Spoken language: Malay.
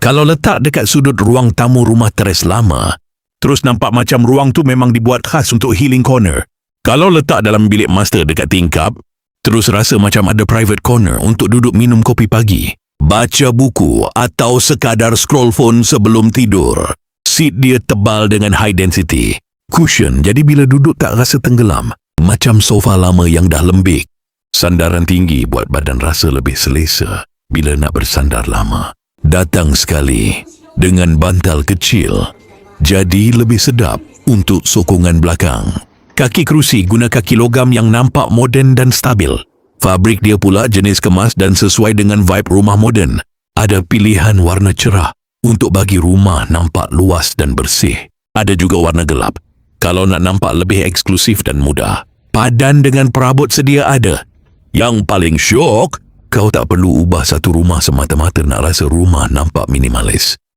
Kalau letak dekat sudut ruang tamu rumah teres lama, terus nampak macam ruang tu memang dibuat khas untuk healing corner. Kalau letak dalam bilik master dekat tingkap, terus rasa macam ada private corner untuk duduk minum kopi pagi, baca buku atau sekadar scroll phone sebelum tidur. Seat dia tebal dengan high density cushion, jadi bila duduk tak rasa tenggelam, macam sofa lama yang dah lembik. Sandaran tinggi buat badan rasa lebih selesa bila nak bersandar lama. Datang sekali dengan bantal kecil, jadi lebih sedap untuk sokongan belakang. Kaki kerusi guna kaki logam yang nampak moden dan stabil. Fabrik dia pula jenis kemas dan sesuai dengan vibe rumah moden. Ada pilihan warna cerah untuk bagi rumah nampak luas dan bersih. Ada juga warna gelap kalau nak nampak lebih eksklusif dan mudah. Padan dengan perabot sedia ada. Yang paling syok, kau tak perlu ubah satu rumah semata-mata nak rasa rumah nampak minimalis.